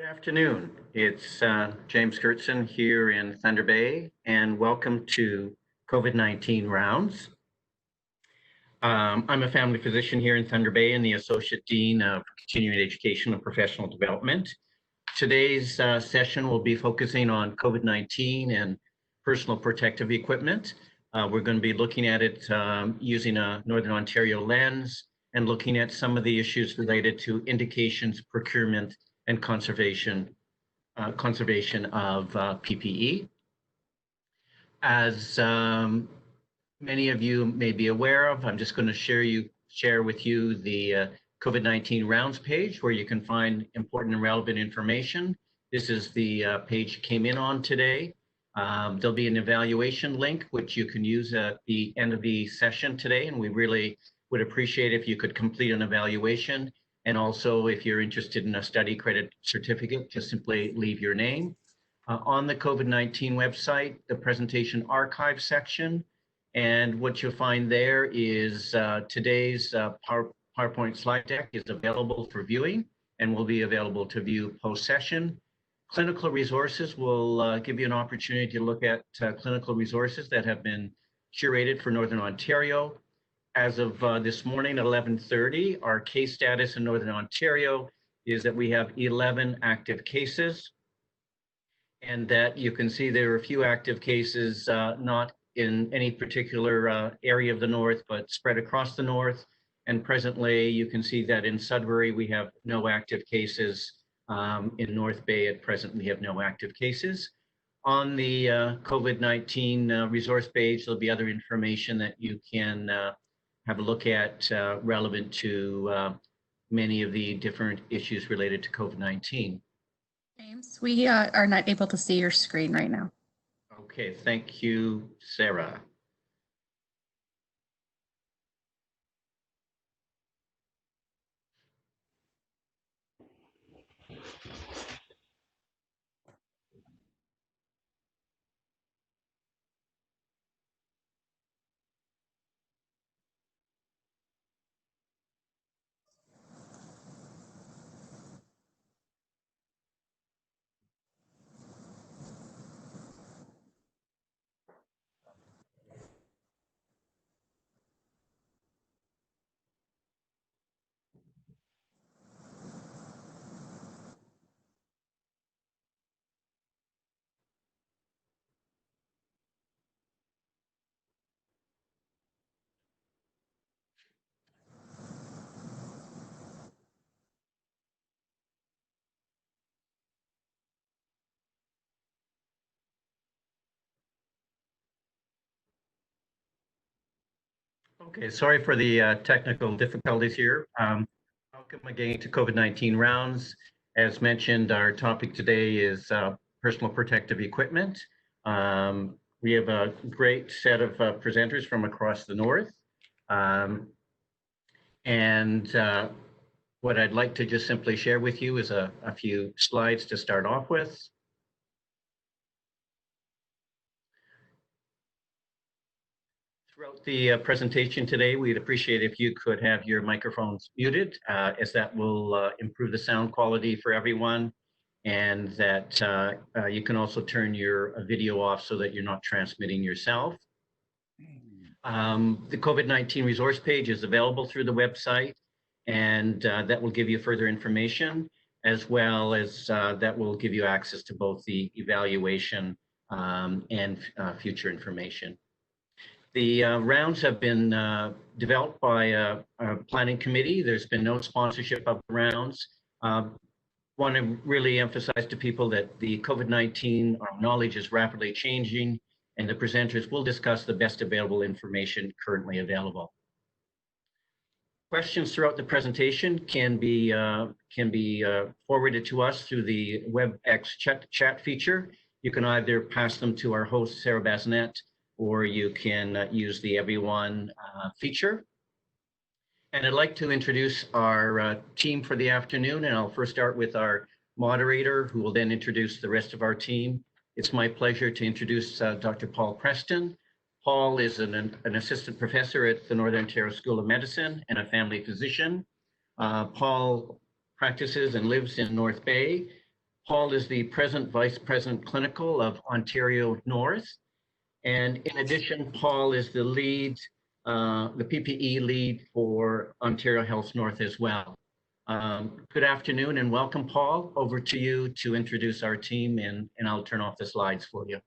Afternoon. It's James Gertson here in Thunder Bay, and welcome to COVID-19 Rounds. I'm a family physician here in Thunder Bay and the Associate Dean of Continuing Education and Professional Development. Today's session will be focusing on COVID-19 and personal protective equipment. We're going to be looking at it using a Northern Ontario lens and looking at some of the issues related to indications, procurement, and conservation of PPE. As many of you may be aware of, I'm just going to share with you the COVID-19 rounds page where you can find important and relevant information. This is the page you came in on today. There'll be an evaluation link which you can use at the end of the session today, and we really would appreciate if you could complete an evaluation. And also, if you're interested in a study credit certificate, just simply leave your name. On the COVID-19 website, the presentation archive section, and what you'll find there is today's PowerPoint slide deck is available for viewing and will be available to view post-session. Clinical resources will give you an opportunity to look at clinical resources that have been curated for Northern Ontario. As of this morning at 11:30, our case status in Northern Ontario is that we have 11 active cases, and that you can see there are a few active cases not in any particular area of the north, but spread across the north. And presently, you can see that in Sudbury, we have no active cases. In North Bay at present, we have no active cases. On the COVID-19 resource page, there'll be other information that you can have a look at relevant to many of the different issues related to COVID-19. James, we are not able to see your screen right now. Okay, thank you, Sarah. Okay, sorry for the technical difficulties here. Welcome again to COVID-19 Rounds. As mentioned, our topic today is personal protective equipment. We have a great set of presenters from across the north. What I'd like to just simply share with you is a few slides to start off with. Throughout the presentation today, we'd appreciate if you could have your microphones muted, as that will improve the sound quality for everyone, and that you can also turn your video off so that you're not transmitting yourself. The COVID-19 resource page is available through the website, and that will give you further information, as well as that will give you access to both the evaluation and future information. The rounds have been developed by a planning committee. There's been no sponsorship of the rounds. Want to really emphasize to people that the COVID-19 knowledge is rapidly changing, and the presenters will discuss the best available information currently available. Questions throughout the presentation can be forwarded to us through the WebEx chat feature. You can either pass them to our host, Sarah Bazinet, or you can use the Everyone feature. And I'd like to introduce our team for the afternoon, and I'll first start with our moderator, who will then introduce the rest of our team. It's my pleasure to introduce Dr. Paul Preston. Paul is an assistant professor at the Northern Ontario School of Medicine and a family physician. Paul practices and lives in North Bay. Paul is the Present Vice President Clinical of Ontario North. And in addition, Paul is the lead, the PPE lead for Ontario Health North as well. Good afternoon and welcome, Paul. Over to you to introduce our team, and I'll turn off the slides for you.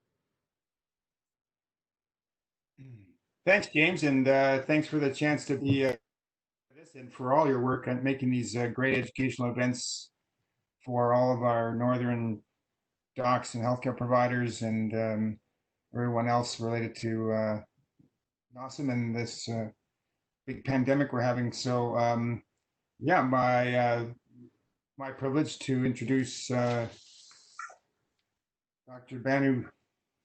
Thanks, James, and thanks for the chance to be this and for all your work on making these great educational events for all of our northern docs and healthcare providers and everyone else related to NOSM and this big pandemic we're having. So yeah, my privilege to introduce Dr. Bhanu.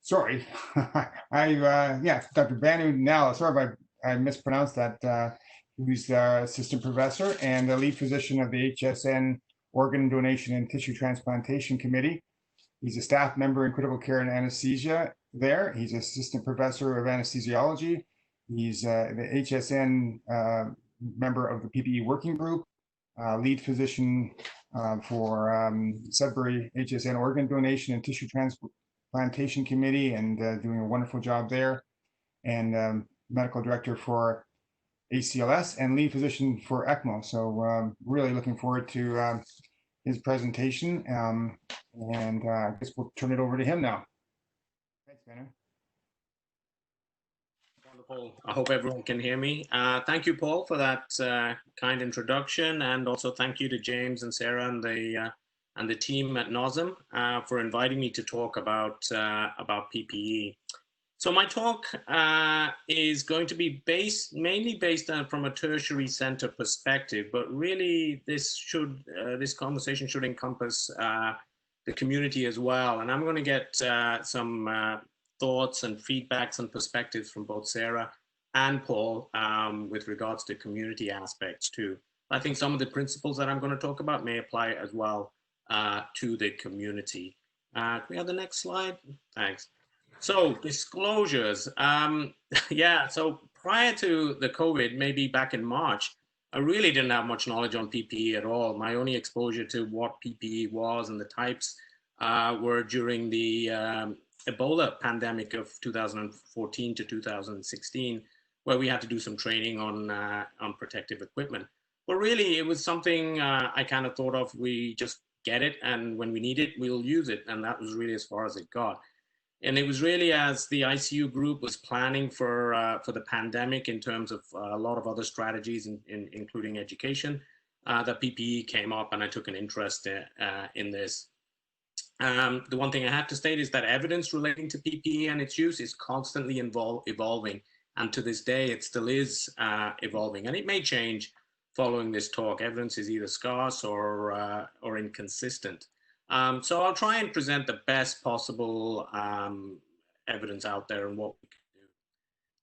Sorry, Dr. Bhanu Nalla. Sorry if I mispronounced that. Who's the assistant professor and the lead physician of the HSN Organ Donation and Tissue Transplantation Committee. He's a staff member in critical care and anesthesia there. He's assistant professor of anesthesiology. He's the HSN member of the PPE working group, lead physician for Sudbury HSN Organ Donation and Tissue Transplantation Committee, and doing a wonderful job there, and medical director for ACLS and lead physician for ECMO. So really looking forward to his presentation, and I guess we'll turn it over to him now. Thanks, Bhanu. Wonderful. I hope everyone can hear me. Thank you, Paul, for that kind introduction, and also thank you to James and Sarah and the team at NOSM for inviting me to talk about PPE. So my talk is going to be mainly based on from a tertiary center perspective, but really this conversation should encompass the community as well. And I'm going to get some thoughts and feedbacks and perspectives from both Sarah and Paul with regards to community aspects too. I think some of the principles that I'm going to talk about may apply as well to the community. Can we have the next slide? Thanks. So disclosures, so prior to the COVID, maybe back in March, I really didn't have much knowledge on PPE at all. My only exposure to what PPE was and the types were during the Ebola pandemic of 2014 to 2016, where we had to do some training on protective equipment. But really, it was something I kind of thought of, we just get it, and when we need it, we'll use it. And that was really as far as it got. And it was really as the ICU group was planning for the pandemic in terms of a lot of other strategies, including education, that PPE came up, and I took an interest in this. The one thing I have to state is that evidence relating to PPE and its use is constantly evolving. And to this day, it still is evolving, and it may change following this talk. Evidence is either scarce or inconsistent. So I'll try and present the best possible evidence out there and what we can do.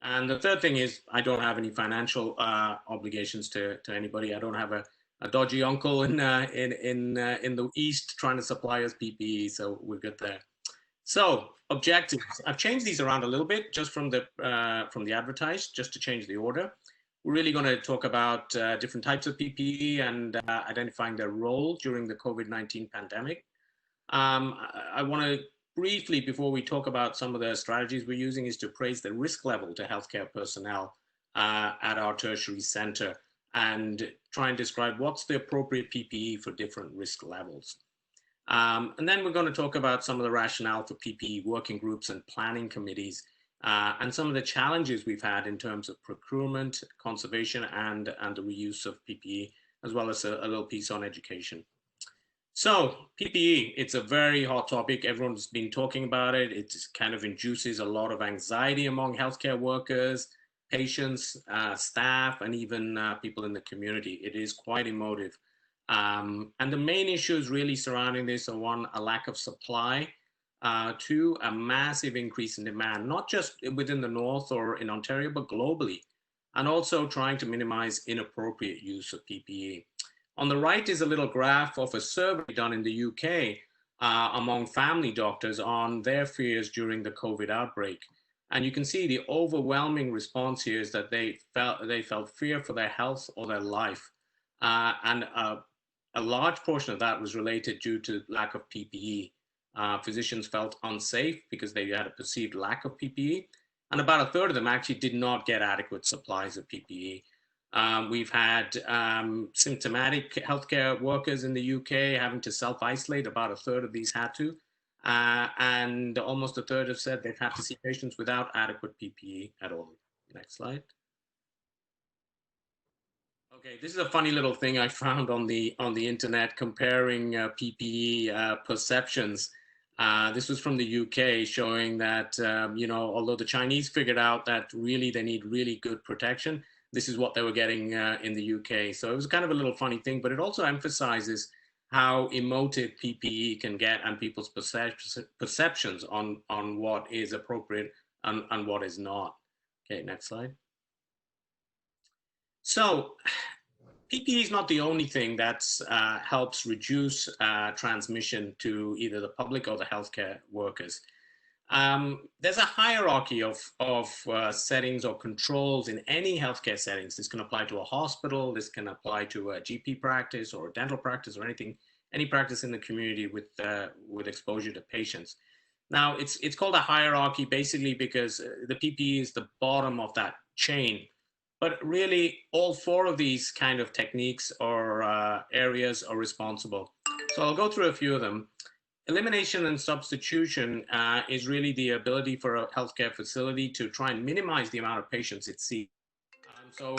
And the third thing is I don't have any financial obligations to anybody. I don't have a dodgy uncle in the East trying to supply us PPE, so we're good there. So objectives. I've changed these around a little bit just from the advertised, just to change the order. We're really going to talk about different types of PPE and identifying their role during the COVID-19 pandemic. I want to briefly, before we talk about some of the strategies we're using, is to appraise the risk level to healthcare personnel at our tertiary center and try and describe what's the appropriate PPE for different risk levels. And then we're going to talk about some of the rationale for PPE working groups and planning committees and some of the challenges we've had in terms of procurement, conservation, and the reuse of PPE, as well as a little piece on education. So PPE, it's a very hot topic. Everyone's been talking about it. It kind of induces a lot of anxiety among healthcare workers, patients, staff, and even people in the community. It is quite emotive. And the main issues really surrounding this are, one, a lack of supply, two, a massive increase in demand, not just within the North or in Ontario, but globally, and also trying to minimize inappropriate use of PPE. On the right is a little graph of a survey done in the UK among family doctors on their fears during the COVID outbreak. And you can see the overwhelming response here is that they felt fear for their health or their life. And a a large portion of that was related due to lack of PPE. Physicians felt unsafe because they had a perceived lack of PPE, and about a third of them actually did not get adequate supplies of PPE. We've had symptomatic healthcare workers in the UK having to self-isolate. About a third of these had to. And almost a third have said they've had to see patients without adequate PPE at all. Next slide. Okay, this is a funny little thing I found on the internet comparing PPE perceptions. This was from the UK, showing that although the Chinese figured out that really they need really good protection, this is what they were getting in the UK. So it was kind of a little funny thing, but it also emphasizes how emotive PPE can get and people's perceptions on what is appropriate and what is not. Okay, next slide. So PPE is not the only thing that helps reduce transmission to either the public or the healthcare workers. There's a hierarchy of settings or controls in any healthcare settings. This can apply to a hospital, this can apply to a GP practice or a dental practice or any practice in the community with exposure to patients. Now, it's called a hierarchy basically because the PPE is the bottom of that chain. But really, all four of these kind of techniques or areas are responsible. So I'll go through a few of them. Elimination and substitution is really the ability for a healthcare facility to try and minimize the amount of patients it sees. So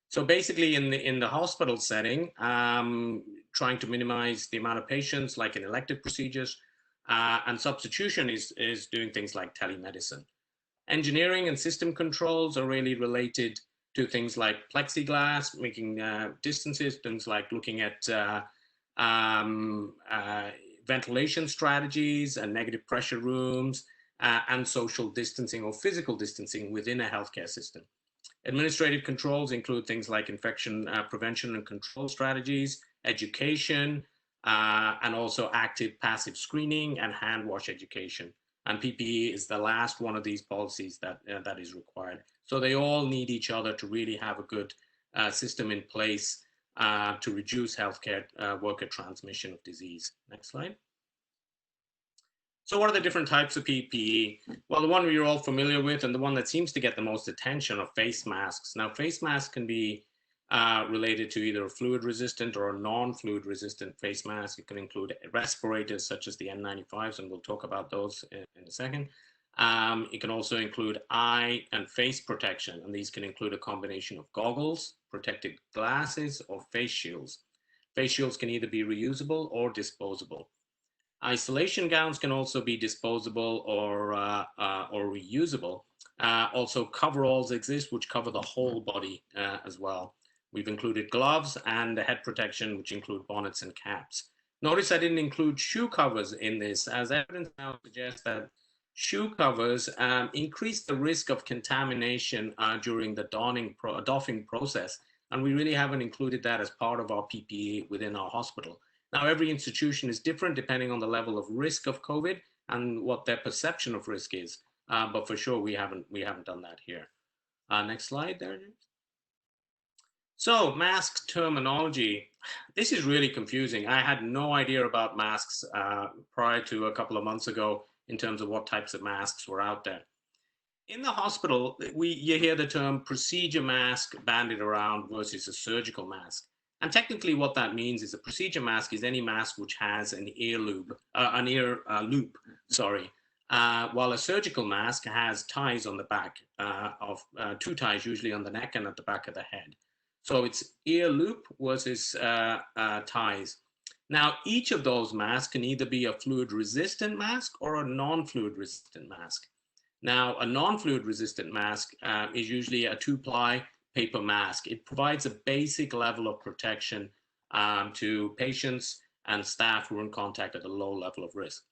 So basically, in the hospital setting, trying to minimize the amount of patients, like in elective procedures, and substitution is doing things like telemedicine. Engineering and system controls are really related to things like plexiglass, making distances, things like looking at ventilation strategies and negative pressure rooms, and social distancing or physical distancing within a healthcare system. Administrative controls include things like infection prevention and control strategies, education, and also active passive screening and hand wash education. And PPE is the last one of these policies that is required. So they all need each other to really have a good system in place to reduce healthcare worker transmission of disease. Next slide. So what are the different types of PPE? Well, the one you're all familiar with and the one that seems to get the most attention are face masks. Now, face masks can be related to either a fluid-resistant or a non-fluid resistant face mask. It can include respirators such as the N95s, and we'll talk about those in a second. It can also include eye and face protection, and these can include a combination of goggles, protective glasses, or face shields. Face shields can either be reusable or disposable. Isolation gowns can also be disposable or reusable. Also, coveralls exist, which cover the whole body as well. We've included gloves and the head protection, which include bonnets and caps. Notice I didn't include shoe covers in this, as evidence now suggests that shoe covers increase the risk of contamination during the doffing process. And we really haven't included that as part of our PPE within our hospital. Now, every institution is different depending on the level of risk of COVID and what their perception of risk is. But for sure, we haven't done that here. Next slide there. So mask terminology. This is really confusing. I had no idea about masks prior to a couple of months ago in terms of what types of masks were out there. In the hospital, you hear the term procedure mask bandied around versus a surgical mask. And technically what that means is a procedure mask is any mask which has an ear loop, while a surgical mask has ties on the back of two ties, usually on the neck and at the back of the head. So it's ear loop versus ties. Now, each of those masks can either be a fluid resistant mask or a non-fluid resistant mask. Now, a non-fluid resistant mask is usually a 2-ply paper mask. It provides a basic level of protection to patients and staff who are in contact at a low level of risk.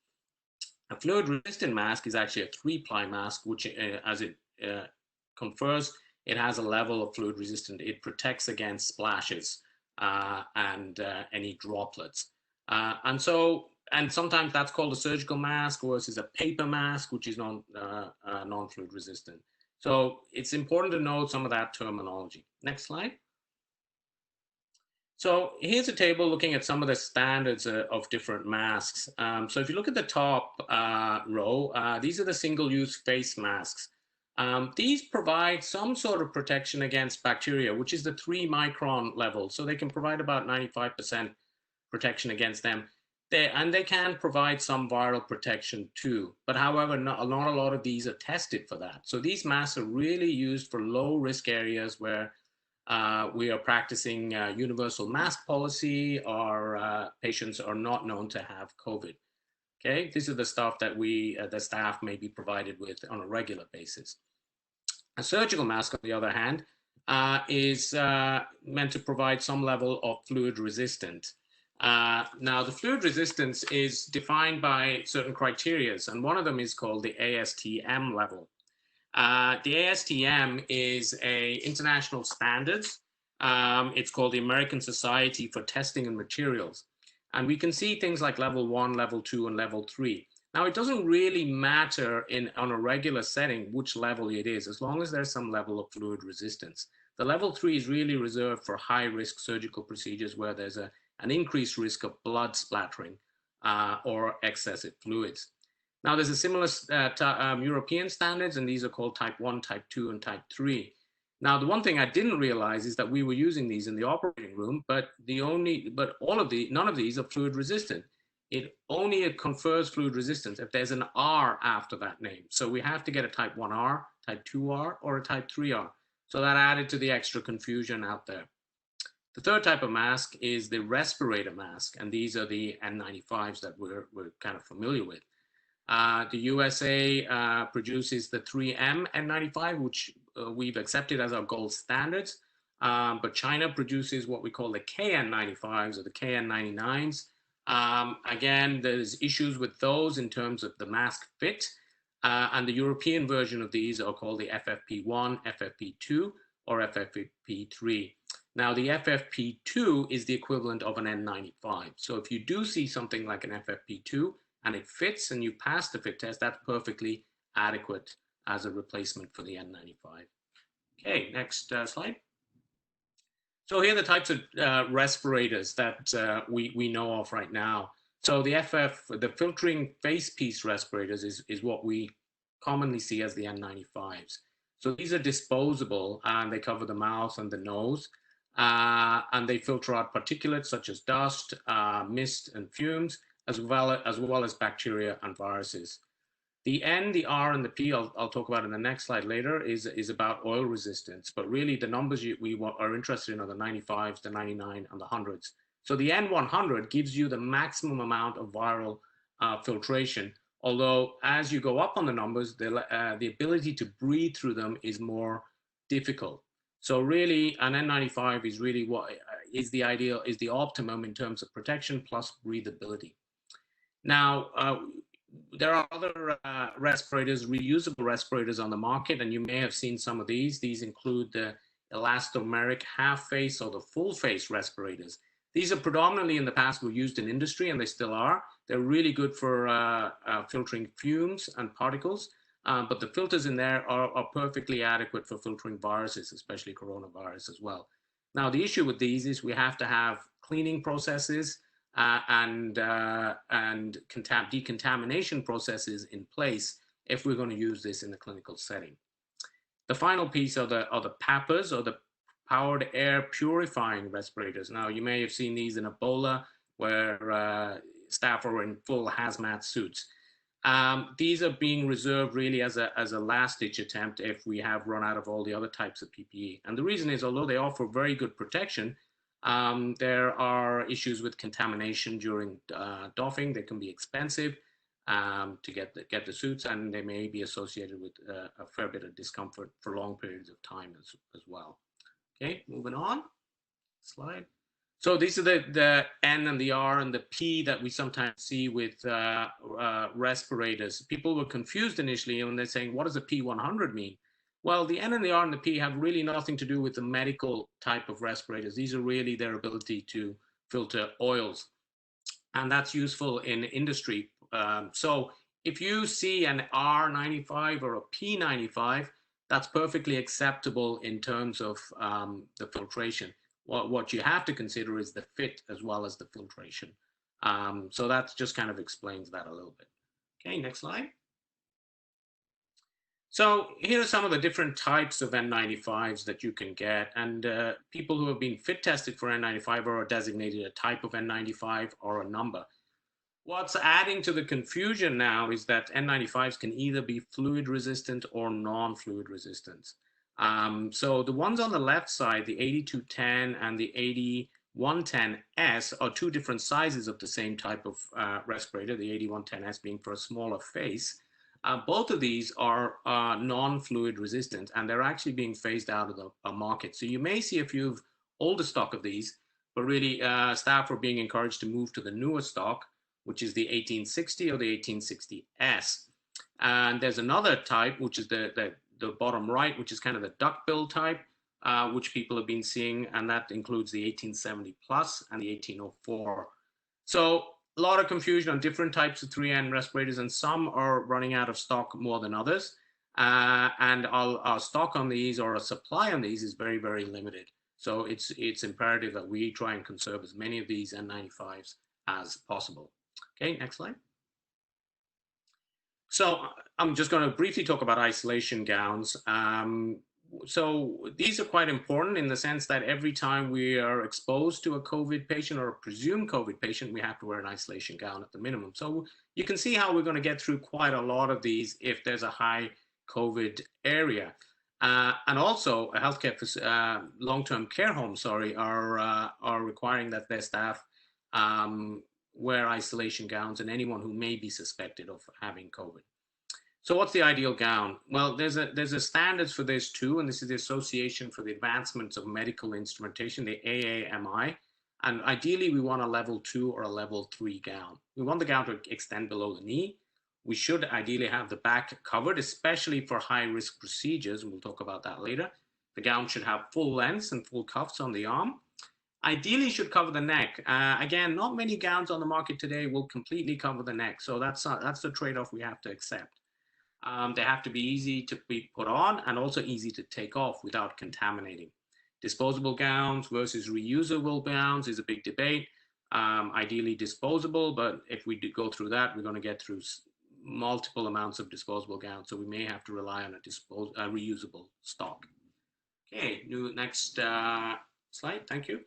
A fluid resistant mask is actually a 3-ply mask, which as it confers, it has a level of fluid resistant. It protects against splashes and any droplets. And sometimes that's called a surgical mask versus a paper mask, which is non-fluid resistant. So it's important to know some of that terminology. Next slide. So here's a table looking at some of the standards of different masks. So if you look at the top row, these are the single-use face masks. These provide some sort of protection against bacteria, which is the 3-micron level. So they can provide about 95% protection against them. They can provide some viral protection too. But however, not a lot of these are tested for that. So these masks are really used for low-risk areas where we are practicing universal mask policy, or patients are not known to have COVID. Okay, these are the stuff that the staff may be provided with on a regular basis. A surgical mask, on the other hand, is meant to provide some level of fluid resistance. Now, the fluid resistance is defined by certain criteria, and one of them is called the ASTM level. The ASTM is a international standards. It's called the American Society for Testing and Materials. And we can see things like level 1, level 2, and level 3. Now, it doesn't really matter on a regular setting which level it is, as long as there's some level of fluid resistance. The level 3 is really reserved for high-risk surgical procedures where there's an increased risk of blood splattering or excessive fluids. Now, there's a similar European standards, and these are called type 1, type 2, and type 3. Now, the one thing I didn't realize is that we were using these in the operating room, but none of these are fluid resistant. It only confers fluid resistance if there's an R after that name. So we have to get a type 1R, type 2R, or a type 3R. So that added to the extra confusion out there. The third type of mask is the respirator mask, and these are the N95s that we're kind of familiar with. The USA produces the 3M N95, which we've accepted as our gold standards, but China produces what we call the KN95s or the KN99s. Again, there's issues with those in terms of the mask fit, and the European version of these are called the FFP1, FFP2, or FFP3. Now, the FFP2 is the equivalent of an N95. So if you do see something like an FFP2 and it fits and you pass the fit test, that's perfectly adequate as a replacement for the N95. Okay, next slide. So here are the types of respirators that we know of right now. So the filtering face piece respirators is what we commonly see as the N95s. So these are disposable and they cover the mouth and the nose. And they filter out particulates such as dust, mist, and fumes, as well as bacteria and viruses. The N, the R, and the P, I'll talk about in the next slide later, is about oil resistance. But really, the numbers we are interested in are the 95s, the 99, and the 100s. So the N100 gives you the maximum amount of viral filtration. Although, as you go up on the numbers, the ability to breathe through them is more difficult. So really, an N95 is really what is the ideal, is the optimum in terms of protection plus breathability. Now, there are other respirators, reusable respirators on the market, and you may have seen some of these. These include the elastomeric half face or the full face respirators. These are predominantly in the past were used in industry, and they still are. They're really good for filtering fumes and particles. But the filters in there are perfectly adequate for filtering viruses, especially coronavirus as well. Now, the issue with these is we have to have cleaning processes and decontamination processes in place if we're going to use this in the clinical setting. The final piece are the PAPRs, or the powered air purifying respirators. Now, you may have seen these in Ebola, where staff are in full hazmat suits. These are being reserved really as a last-ditch attempt if we have run out of all the other types of PPE. And the reason is, although they offer very good protection, there are issues with contamination during doffing. They can be expensive to get the suits, and they may be associated with a fair bit of discomfort for long periods of time as well. Okay, moving on. Slide. So these are the N and the R and the P that we sometimes see with respirators. People were confused initially when they're saying, what does a P100 mean? Well, the N and the R and the P have really nothing to do with the medical type of respirators. These are really their ability to filter oils. And that's useful in industry. So if you see an R95 or a P95, That's perfectly acceptable in terms of the filtration. What you have to consider is the fit as well as the filtration. So that just kind of explains that a little bit. Okay, next slide. So here are some of the different types of N95s that you can get. And people who have been fit tested for N95 are designated a type of N95 or a number. What's adding to the confusion now is that N95s can either be fluid resistant or non-fluid resistant. So the ones on the left side, the 8210 and the 8110S, are two different sizes of the same type of respirator, the 8110S being for a smaller face. Both of these are non-fluid resistant, and they're actually being phased out of the market. So you may see a few older stock of these, but really staff are being encouraged to move to the newer stock, which is the 1860 or the 1860S. And there's another type, which is the bottom right, which is kind of the duckbill type, which people have been seeing, and that includes the 1870 plus and the 1804. So a lot of confusion on different types of 3N respirators, and some are running out of stock more than others. And our stock on these, or a supply on these, is very, very limited. So it's imperative that we try and conserve as many of these N95s as possible. Okay, next slide. So I'm just going to briefly talk about isolation gowns. So these are quite important in the sense that every time we are exposed to a COVID patient or a presumed COVID patient, we have to wear an isolation gown at the minimum. So you can see how we're going to get through quite a lot of these if there's a high COVID area. And also a healthcare, long-term care homes, are requiring that their staff wear isolation gowns, and anyone who may be suspected of having COVID. So what's the ideal gown? Well, there's a standards for this too, and this is the Association for the Advancements of Medical Instrumentation, the AAMI. And ideally, we want a level 2 or a level 3 gown. We want the gown to extend below the knee. We should ideally have the back covered, especially for high-risk procedures, and we'll talk about that later. The gown should have full lengths and full cuffs on the arm. Ideally, should cover the neck. Again, not many gowns on the market today will completely cover the neck, so that's the trade-off we have to accept. They have to be easy to be put on and also easy to take off without contaminating. Disposable gowns versus reusable gowns is a big debate. Ideally disposable, but if we do go through that, we're going to get through multiple amounts of disposable gowns, so we may have to rely on a reusable stock. Okay, next slide, thank you.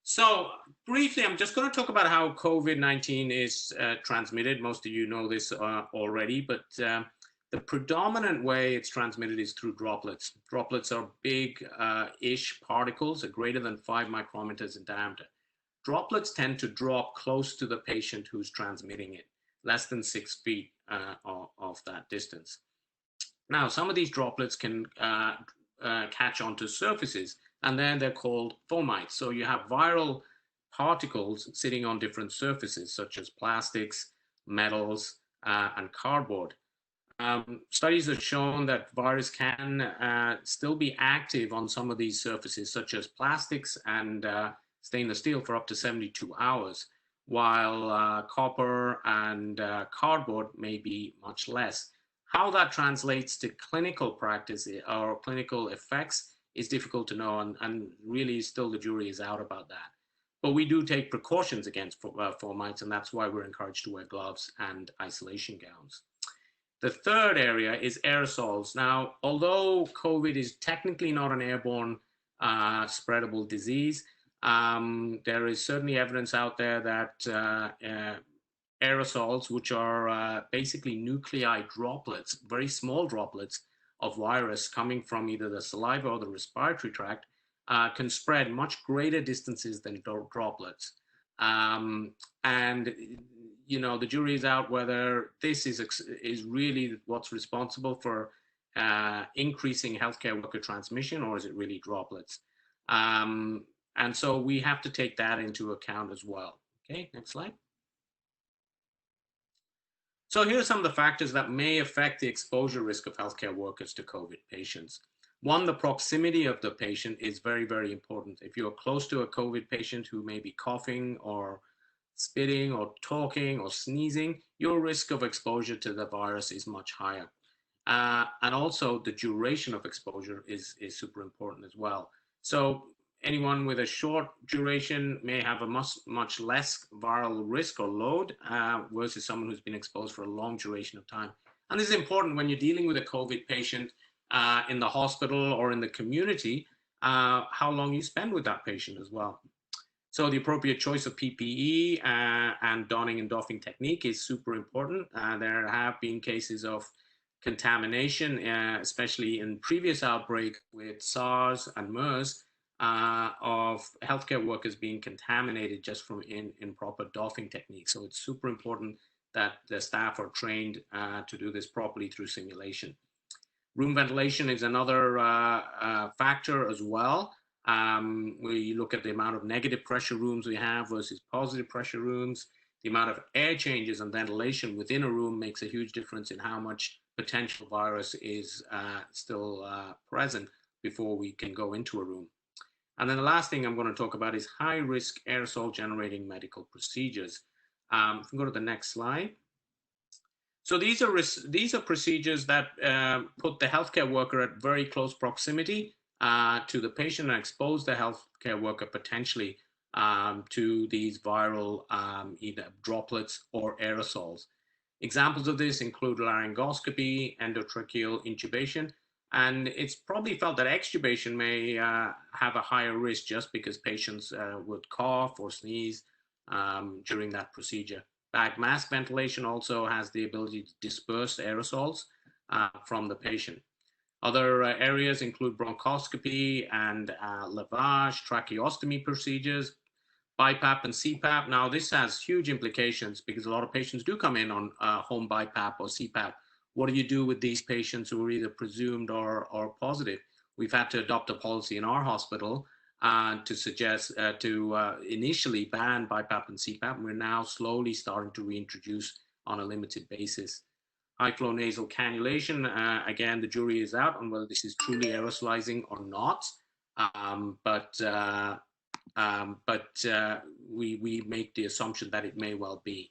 So briefly, I'm just going to talk about how COVID-19 is transmitted. Most of you know this already, but the predominant way it's transmitted is through droplets. Droplets are big-ish particles, greater than 5 micrometers in diameter. Droplets tend to drop close to the patient who's transmitting it, less than 6 feet of that distance. Now, some of these droplets can catch onto surfaces, and then they're called fomites. So you have viral particles sitting on different surfaces, such as plastics, metals, and cardboard. Studies have shown that virus can still be active on some of these surfaces, such as plastics and stainless steel, for up to 72 hours, while copper and cardboard may be much less. How that translates to clinical practice or clinical effects is difficult to know, and really still the jury is out about that. But we do take precautions against fomites, and that's why we're encouraged to wear gloves and isolation gowns. The third area is aerosols. Now, although COVID is technically not an airborne spreadable disease, there is certainly evidence out there that aerosols, which are basically nuclei droplets, very small droplets of virus coming from either the saliva or the respiratory tract, can spread much greater distances than droplets. And you know, the jury is out whether this is really what's responsible for increasing healthcare worker transmission, or is it really droplets? And so we have to take that into account as well. Okay, next slide. So here are some of the factors that may affect the exposure risk of healthcare workers to COVID patients. One, the proximity of the patient is very, very important. If you're close to a COVID patient who may be coughing or spitting or talking or sneezing, your risk of exposure to the virus is much higher. And also the duration of exposure is super important as well. So anyone with a short duration may have a much less viral risk or load versus someone who's been exposed for a long duration of time. And this is important when you're dealing with a COVID patient in the hospital or in the community, how long you spend with that patient as well. So the appropriate choice of PPE and donning and doffing technique is super important. There have been cases of contamination, especially in previous outbreak with SARS and MERS, of healthcare workers being contaminated just from improper doffing techniques. So it's super important that the staff are trained to do this properly through simulation. Room ventilation is another factor as well. We look at the amount of negative pressure rooms we have versus positive pressure rooms. The amount of air changes and ventilation within a room makes a huge difference in how much potential virus is still present before we can go into a room. And then the last thing I'm going to talk about is high-risk aerosol-generating medical procedures. If we go to the next slide. So these are procedures that put the healthcare worker at very close proximity to the patient and expose the healthcare worker potentially to these viral either droplets or aerosols. Examples of this include laryngoscopy, endotracheal intubation, and it's probably felt that extubation may have a higher risk just because patients would cough or sneeze during that procedure. Bag mask ventilation also has the ability to disperse aerosols from the patient. Other areas include bronchoscopy and lavage, tracheostomy procedures, BiPAP and CPAP. Now, this has huge implications because a lot of patients do come in on home BiPAP or CPAP. What do you do with these patients who are either presumed or positive? We've had to adopt a policy in our hospital to suggest to initially ban BiPAP and CPAP. And we're now slowly starting to reintroduce on a limited basis. High flow nasal cannulation, again, the jury is out on whether this is truly aerosolizing or not. We make the assumption that it may well be.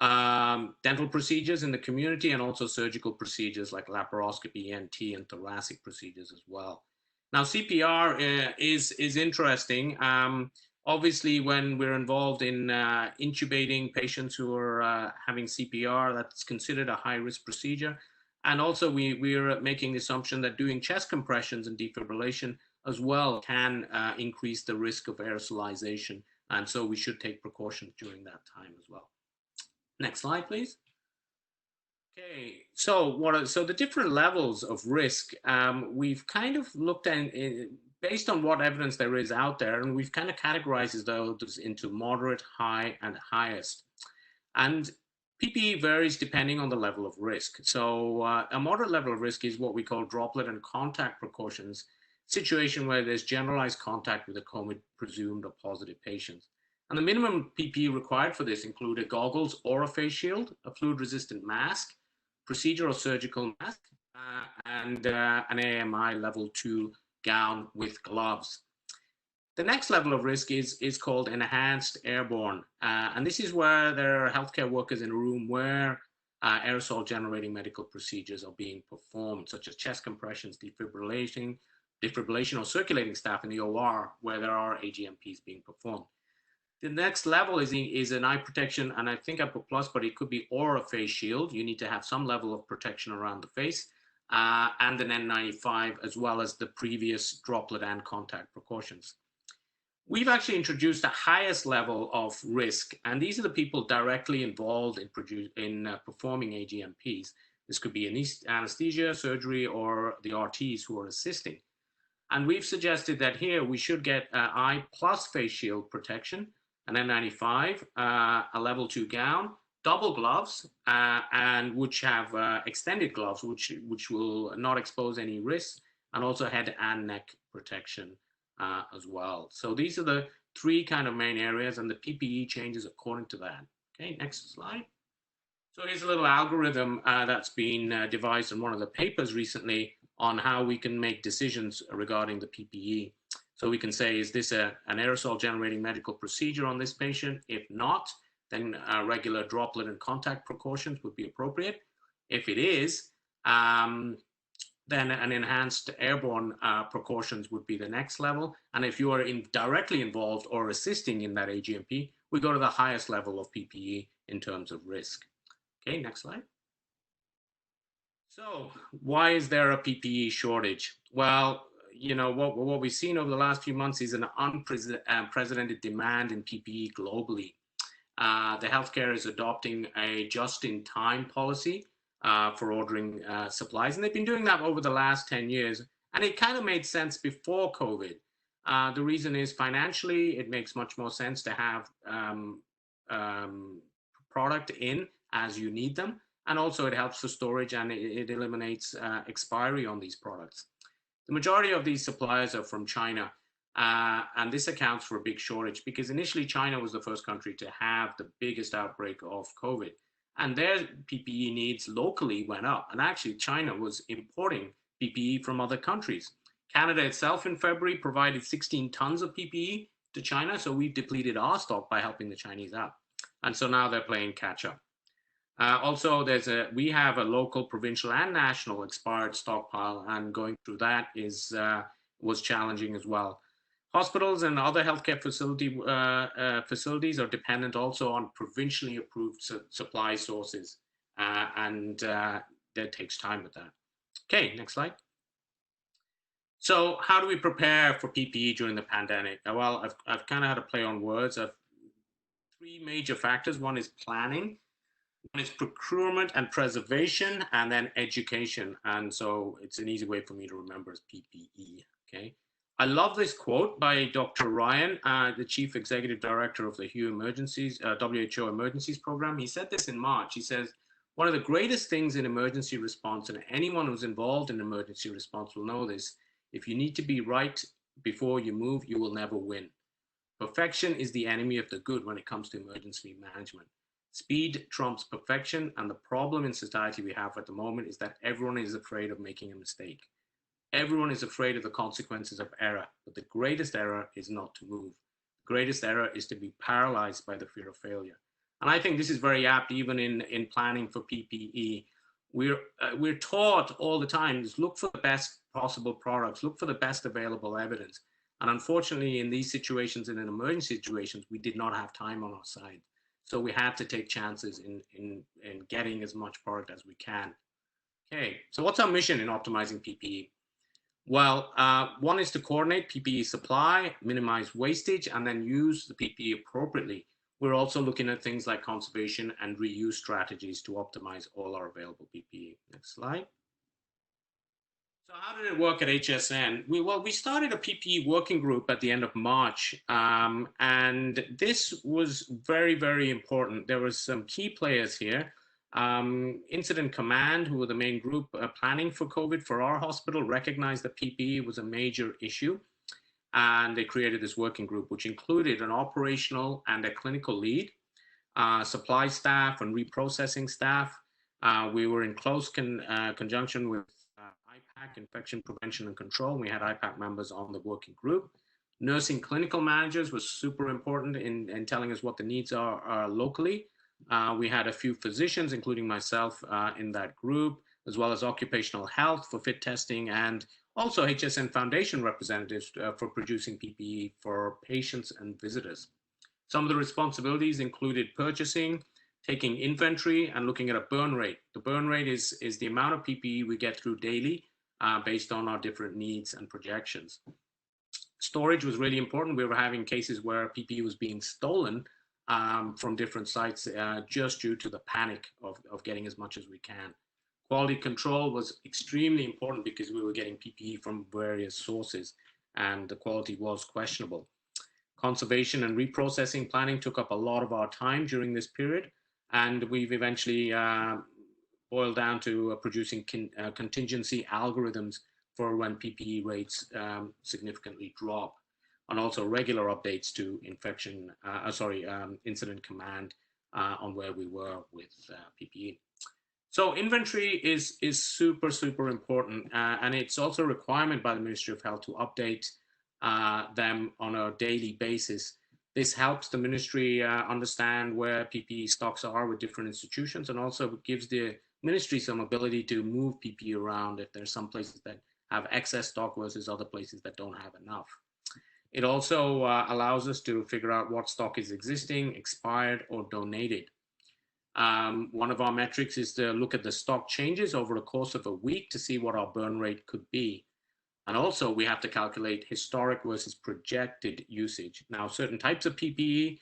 Dental procedures in the community and also surgical procedures like laparoscopy, ENT, and thoracic procedures as well. Now, CPR is interesting. Obviously, when we're involved in intubating patients who are having CPR, that's considered a high-risk procedure. And also, we're making the assumption that doing chest compressions and defibrillation as well can increase the risk of aerosolization. And so we should take precautions during that time as well. Next slide, please. Okay, so the different levels of risk, we've kind of looked at based on what evidence there is out there, and we've kind of categorized those into moderate, high, and highest. And PPE varies depending on the level of risk. So a moderate level of risk is what we call droplet and contact precautions, situation where there's generalized contact with a COVID presumed or positive patient. And the minimum PPE required for this include a goggles or a face shield, a fluid-resistant mask, procedural surgical mask, and an AMI level 2 gown with gloves. The next level of risk is called enhanced airborne. And this is where there are healthcare workers in a room where aerosol-generating medical procedures are being performed, such as chest compressions, defibrillation or circulating staff in the OR where there are AGMPs being performed. The next level is an eye protection, and I think I put plus, but it could be or a face shield. You need to have some level of protection around the face, and an N95, as well as the previous droplet and contact precautions. We've actually introduced the highest level of risk, and these are the people directly involved in performing AGMPs. This could be anesthesia, surgery, or the RTs who are assisting. And we've suggested that here we should get eye plus face shield protection, an N95, a level 2 gown, double gloves, and which have extended gloves, which will not expose any risks, and also head and neck protection as well. So these are the three kind of main areas, and the PPE changes according to that. Okay, next slide. So here's a little algorithm that's been devised in one of the papers recently on how we can make decisions regarding the PPE. So we can say, is this an aerosol generating medical procedure on this patient? If not, then regular droplet and contact precautions would be appropriate. If it is, Then an enhanced airborne precautions would be the next level. And if you are directly involved or assisting in that AGMP, we go to the highest level of PPE in terms of risk. Okay, next slide. So why is there a PPE shortage? Well, you know, what we've seen over the last few months is an unprecedented demand in PPE globally. The healthcare is adopting a just-in-time policy for ordering supplies, and they've been doing that over the last 10 years, and it kind of made sense before COVID. The reason is financially, it makes much more sense to have product in as you need them, and also it helps for storage and it eliminates expiry on these products. The majority of these suppliers are from China, and this accounts for a big shortage because initially China was the first country to have the biggest outbreak of COVID, and their PPE needs locally went up. And actually China was importing PPE from other countries. Canada itself in February provided 16 tons of PPE to China, so we've depleted our stock by helping the Chinese out. And so now they're playing catch up. Also, we have a local, provincial, and national expired stockpile, and going through that was challenging as well. Hospitals and other healthcare facilities are dependent also on provincially approved supply sources, and that takes time with that. Okay, next slide. So how do we prepare for PPE during the pandemic? Well, I've kind of had a play on words. I've three major factors. One is planning, one is procurement and preservation, and then education. And so it's an easy way for me to remember as PPE, okay? I love this quote by Dr. Ryan, the Chief Executive Director of the WHO Emergencies Program. He said this in March. He says, one of the greatest things in emergency response, and anyone who's involved in emergency response will know this, if you need to be right before you move, you will never win. Perfection is the enemy of the good when it comes to emergency management. Speed trumps perfection, and the problem in society we have at the moment is that everyone is afraid of making a mistake. Everyone is afraid of the consequences of error, but the greatest error is not to move. The greatest error is to be paralyzed by the fear of failure. And I think this is very apt even in planning for PPE. We're taught all the time, is look for the best possible products, look for the best available evidence. And unfortunately, in these situations, in emergency situations, we did not have time on our side. So we had to take chances in getting as much product as we can. Okay, so what's our mission in optimizing PPE? Well, one is to coordinate PPE supply, minimize wastage, and then use the PPE appropriately. We're also looking at things like conservation and reuse strategies to optimize all our available PPE. Next slide. So how did it work at HSN? We started a PPE working group at the end of March, and this was very, very important. There were some key players here. Incident Command, who were the main group planning for COVID for our hospital, recognized that PPE was a major issue, and they created this working group, which included an operational and a clinical lead, supply staff and reprocessing staff. We were in close conjunction with IPAC, Infection Prevention and Control. We had IPAC members on the working group. Nursing clinical managers was super important in telling us what the needs are locally. We had a few physicians, including myself, in that group, as well as occupational health for fit testing, and also HSN Foundation representatives for producing PPE for patients and visitors. Some of the responsibilities included purchasing, taking inventory, and looking at a burn rate. The burn rate is the amount of PPE we get through daily based on our different needs and projections. Storage was really important. We were having cases where PPE was being stolen from different sites just due to the panic of getting as much as we can. Quality control was extremely important because we were getting PPE from various sources and the quality was questionable. Conservation and reprocessing planning took up a lot of our time during this period, and we've eventually boiled down to producing contingency algorithms for when PPE rates significantly drop, and also regular updates to Incident Command on where we were with PPE. So inventory is super, super important, and it's also a requirement by the Ministry of Health to update them on a daily basis. This helps the ministry understand where PPE stocks are with different institutions, and also gives the ministry some ability to move PPE around if there's some places that have excess stock versus other places that don't have enough. It also allows us to figure out what stock is existing, expired, or donated. One of our metrics is to look at the stock changes over the course of a week to see what our burn rate could be. And also we have to calculate historic versus projected usage. Now, certain types of PPE,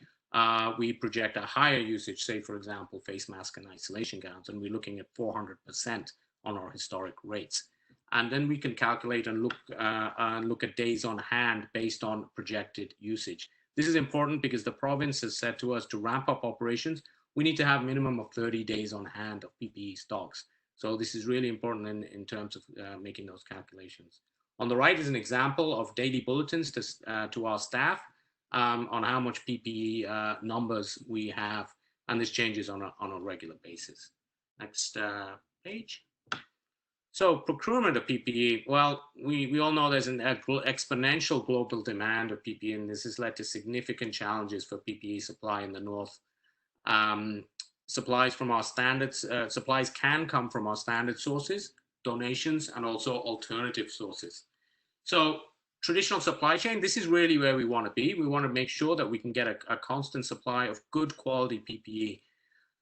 we project a higher usage, say, for example, face mask and isolation gowns, and we're looking at 400% on our historic rates. And then we can calculate and look at days on hand based on projected usage. This is important because the province has said to us to ramp up operations, we need to have a minimum of 30 days on hand of PPE stocks. So this is really important in terms of making those calculations. On the right is an example of daily bulletins to our staff on how much PPE numbers we have, and this changes on a regular basis. Next page. So procurement of PPE, well, we all know there's an exponential global demand of PPE, and this has led to significant challenges for PPE supply in the north. Supplies can come from our standard sources, donations, and also alternative sources. So traditional supply chain, this is really where we want to be. We want to make sure that we can get a constant supply of good quality PPE.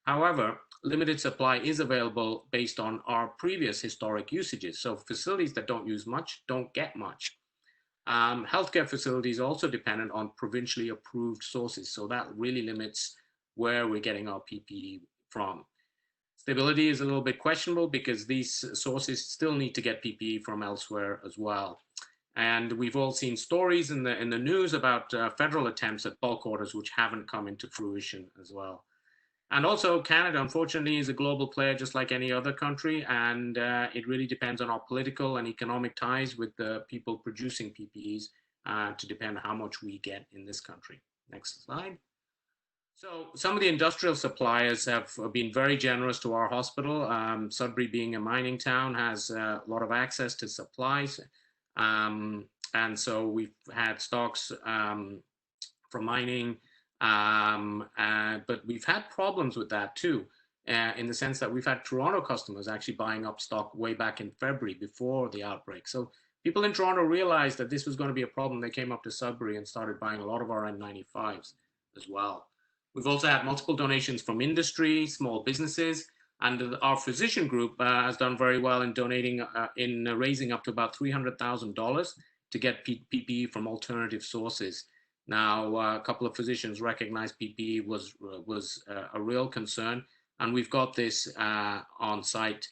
However, limited supply is available based on our previous historic usages. So facilities that don't use much don't get much. Healthcare facilities are also dependent on provincially approved sources. So that really limits where we're getting our PPE from. Stability is a little bit questionable because these sources still need to get PPE from elsewhere as well. And we've all seen stories in the news about federal attempts at bulk orders which haven't come into fruition as well. And also Canada, unfortunately, is a global player just like any other country, and it really depends on our political and economic ties with the people producing PPEs to depend how much we get in this country. Next slide. So some of the industrial suppliers have been very generous to our hospital. Sudbury, being a mining town, has a lot of access to supplies. And so we've had stocks from mining, but we've had problems with that too, in the sense that we've had Toronto customers actually buying up stock way back in February before the outbreak. So people in Toronto realized that this was going to be a problem. They came up to Sudbury and started buying a lot of our N95s as well. We've also had multiple donations from industry, small businesses, and our physician group has done very well in donating, raising up to about $300,000 to get PPE from alternative sources. Now, a couple of physicians recognized PPE was a real concern, and we've got this on site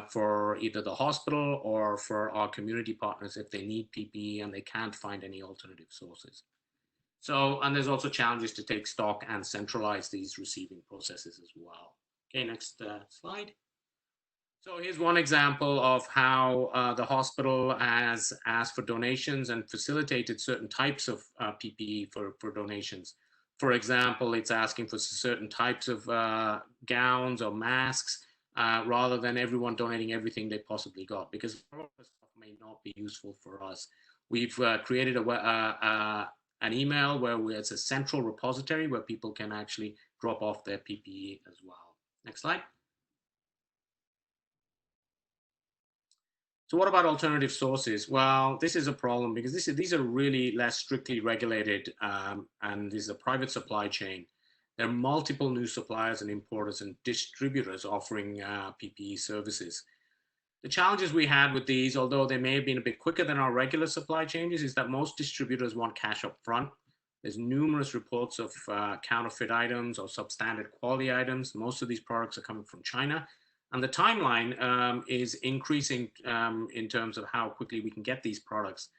for either the hospital or for our community partners if they need PPE and they can't find any alternative sources. So, and there's also challenges to take stock and centralize these receiving processes as well. Okay, next slide. So here's one example of how the hospital has asked for donations and facilitated certain types of PPE for donations. For example, it's asking for certain types of gowns or masks rather than everyone donating everything they possibly got, because a lot of the stuff may not be useful for us. We've created an email where it's a central repository where people can actually drop off their PPE as well. Next slide. So what about alternative sources? Well, this is a problem because these are really less strictly regulated, and this is a private supply chain. There are multiple new suppliers and importers and distributors offering PPE services. The challenges we had with these, although they may have been a bit quicker than our regular supply chains, is that most distributors want cash up front. There's numerous reports of counterfeit items or substandard quality items. Most of these products are coming from China. And the timeline is increasing in terms of how quickly we can get these products.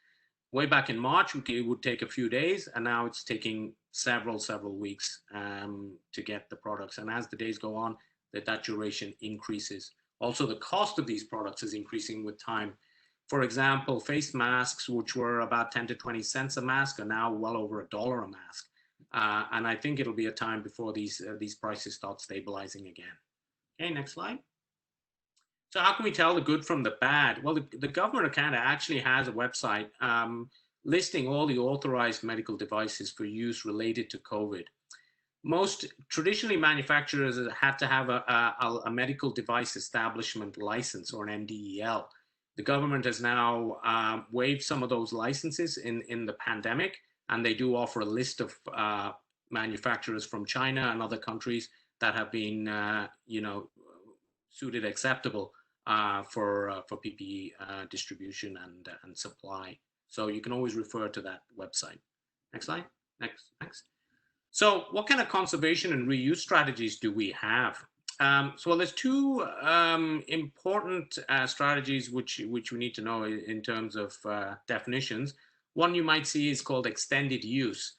Way back in March, it would take a few days, and now it's taking several weeks to get the products. And as the days go on, that duration increases. Also, the cost of these products is increasing with time. For example, face masks, which were about 10 to 20 cents a mask, are now well over $1 a mask. And I think it'll be a time before these prices start stabilizing again. Okay, next slide. So how can we tell the good from the bad? Well, the government of Canada actually has a website listing all the authorized medical devices for use related to COVID. most traditionally manufacturers had to have a medical device establishment license, or an MDEL. The government has now waived some of those licenses in the pandemic, and they do offer a list of manufacturers from China and other countries that have been, suited acceptable for PPE distribution and supply. So you can always refer to that website. Next slide. Next. So what kind of conservation and reuse strategies do we have? So there's two important strategies which we need to know in terms of definitions. One you might see is called extended use.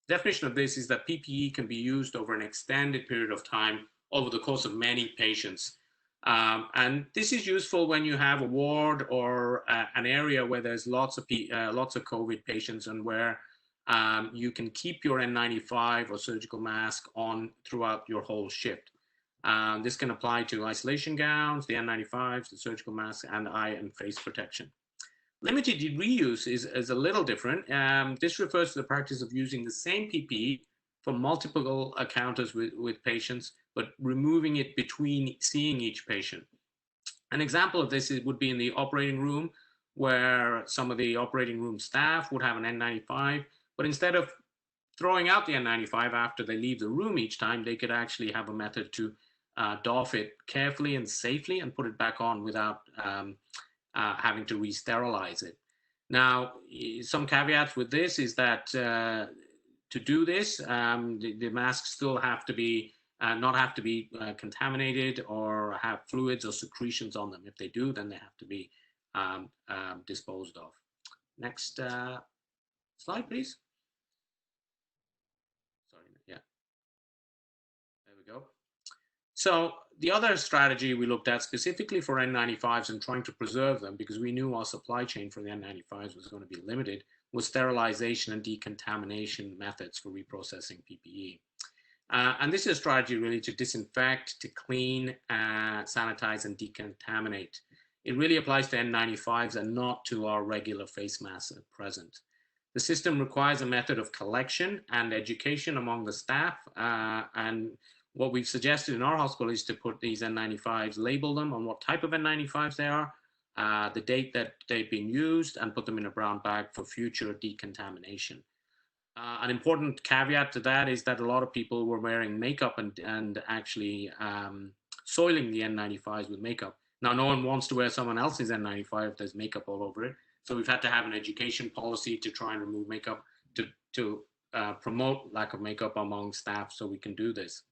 The definition of this is that PPE can be used over an extended period of time over the course of many patients. And this is useful when you have a ward or an area where there's lots of COVID patients, and where you can keep your N95 or surgical mask on throughout your whole shift. This can apply to isolation gowns, the N95s, the surgical masks, and eye and face protection. Limited reuse is a little different. This refers to the practice of using the same PPE for multiple encounters with patients, but removing it between seeing each patient. An example of this would be in the operating room, where some of the operating room staff would have an N95, but instead of throwing out the N95 after they leave the room each time, they could actually have a method to doff it carefully and safely and put it back on without having to re-sterilize it. Now, some caveats with this is that to do this, the masks still have to be not have to be contaminated or have fluids or secretions on them. If they do, then they have to be disposed of. Next slide, please. Sorry, yeah. There we go. So the other strategy we looked at specifically for N95s and trying to preserve them, because we knew our supply chain for the N95s was going to be limited, was sterilization and decontamination methods for reprocessing PPE. And this is a strategy really to disinfect, to clean, sanitize, and decontaminate. It really applies to N95s and not to our regular face masks at present. The system requires a method of collection and education among the staff. And what we've suggested in our hospital is to put these N95s, label them on what type of N95s they are, the date that they've been used, and put them in a brown bag for future decontamination. An important caveat to that is that a lot of people were wearing makeup and actually soiling the N95s with makeup. Now, no one wants to wear someone else's N95 if there's makeup all over it. So we've had to have an education policy to try and remove makeup to promote lack of makeup among staff, so we can do this.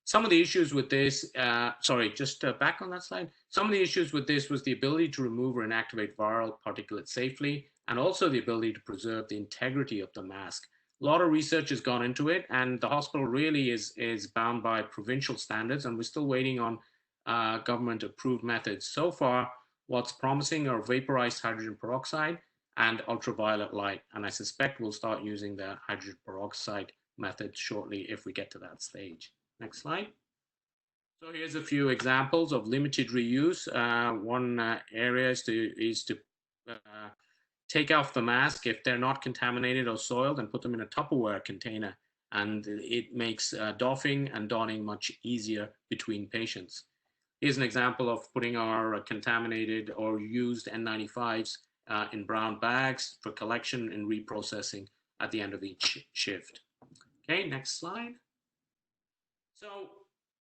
Some of the issues with this, back on that slide. Some of the issues with this was the ability to remove or inactivate viral particulates safely, and also the ability to preserve the integrity of the mask. A lot of research has gone into it, and the hospital really is bound by provincial standards, and we're still waiting on government-approved methods. So far, what's promising are vaporized hydrogen peroxide and ultraviolet light, and I suspect we'll start using the hydrogen peroxide method shortly if we get to that stage. Next slide. So here's a few examples of limited reuse. One area is to take off the mask if they're not contaminated or soiled and put them in a Tupperware container, and it makes doffing and donning much easier between patients. Here's an example of putting our contaminated or used N95s in brown bags for collection and reprocessing at the end of each shift. Okay, next slide. So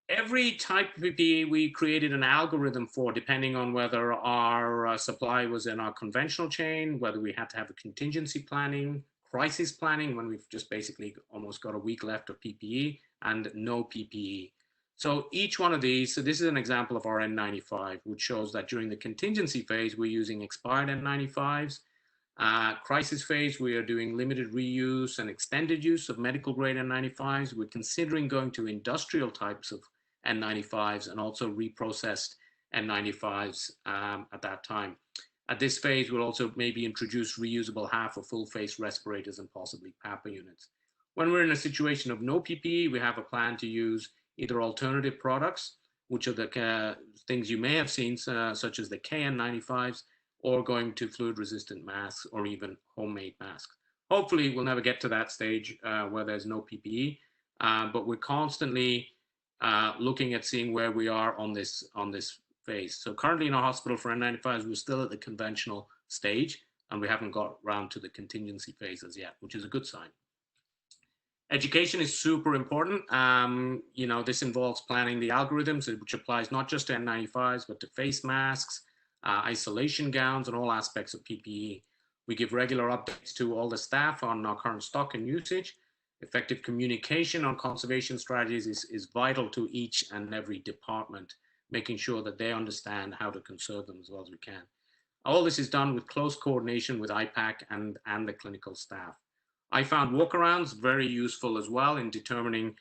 every type of PPE we created an algorithm for, depending on whether our supply was in our conventional chain, whether we had to have a contingency planning, crisis planning, when we've just basically almost got a week left of PPE, and no PPE. So each one of these, so this is an example of our N95, which shows that during the contingency phase, we're using expired N95s. Crisis phase, we are doing limited reuse and extended use of medical grade N95s. We're considering going to industrial types of N95s and also reprocessed N95s at that time. At this phase, we'll also maybe introduce reusable half or full face respirators and possibly PAPA units. When we're in a situation of no PPE, we have a plan to use either alternative products, which are the things you may have seen, such as the KN95s, or going to fluid-resistant masks or even homemade masks. Hopefully, we'll never get to that stage where there's no PPE, but we're constantly looking at seeing where we are on this phase. So currently in our hospital for N95s, we're still at the conventional stage, and we haven't got around to the contingency phase as yet, which is a good sign. Education is super important. You know, this involves planning the algorithms, which applies not just to N95s, but to face masks, isolation gowns, and all aspects of PPE. We give regular updates to all the staff on our current stock and usage. Effective communication on conservation strategies is vital to each and every department, making sure that they understand how to conserve them as well as we can. All this is done with close coordination with IPAC and the clinical staff. I found walkarounds very useful as well in determining